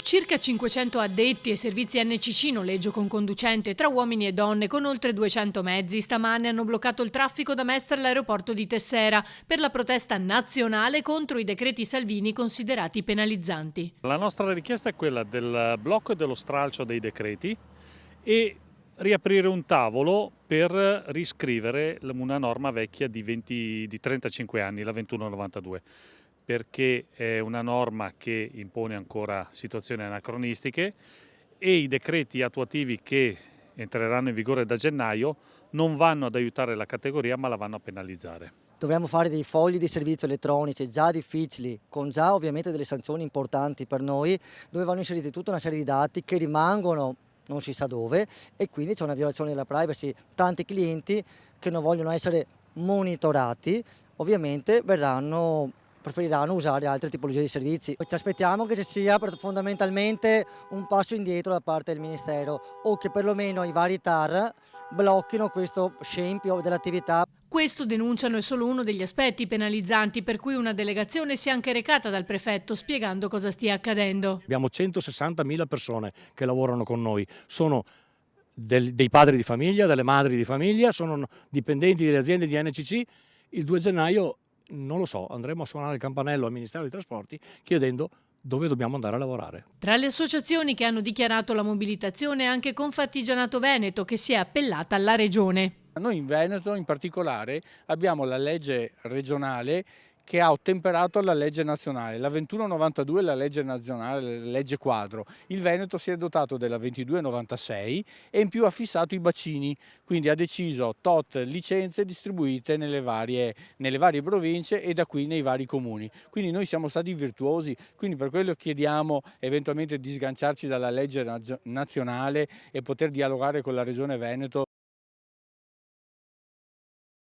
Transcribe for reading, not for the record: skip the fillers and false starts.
Circa 500 addetti e servizi NCC noleggio con conducente tra uomini e donne con oltre 200 mezzi stamane hanno bloccato il traffico da Mestre all'aeroporto di Tessera per la protesta nazionale contro i decreti Salvini considerati penalizzanti. La nostra richiesta è quella del blocco e dello stralcio dei decreti e riaprire un tavolo per riscrivere una norma vecchia di 35 anni, la 2192. Perché è una norma che impone ancora situazioni anacronistiche e i decreti attuativi che entreranno in vigore da gennaio non vanno ad aiutare la categoria ma la vanno a penalizzare. Dovremmo fare dei fogli di servizio elettronici già difficili, con già ovviamente delle sanzioni importanti per noi, dove vanno inseriti tutta una serie di dati che rimangono non si sa dove e quindi c'è una violazione della privacy. Tanti clienti che non vogliono essere monitorati ovviamente preferiranno usare altre tipologie di servizi. Ci aspettiamo che ci sia fondamentalmente un passo indietro da parte del Ministero o che perlomeno i vari TAR blocchino questo scempio dell'attività. Questo, denunciano, è solo uno degli aspetti penalizzanti per cui una delegazione si è anche recata dal prefetto spiegando cosa stia accadendo. Abbiamo 160.000 persone che lavorano con noi, sono dei padri di famiglia, delle madri di famiglia, sono dipendenti delle aziende di NCC. Il 2 gennaio non lo so, andremo a suonare il campanello al Ministero dei Trasporti chiedendo dove dobbiamo andare a lavorare. Tra le associazioni che hanno dichiarato la mobilitazione anche Confartigianato Veneto, che si è appellata alla Regione. Noi in Veneto in particolare abbiamo la legge regionale che ha ottemperato alla legge nazionale, la 2192 è la legge nazionale, la legge quadro. Il Veneto si è dotato della 2296 e in più ha fissato i bacini, quindi ha deciso tot licenze distribuite nelle varie province e da qui nei vari comuni. Quindi noi siamo stati virtuosi, quindi per quello chiediamo eventualmente di sganciarci dalla legge nazionale e poter dialogare con la Regione Veneto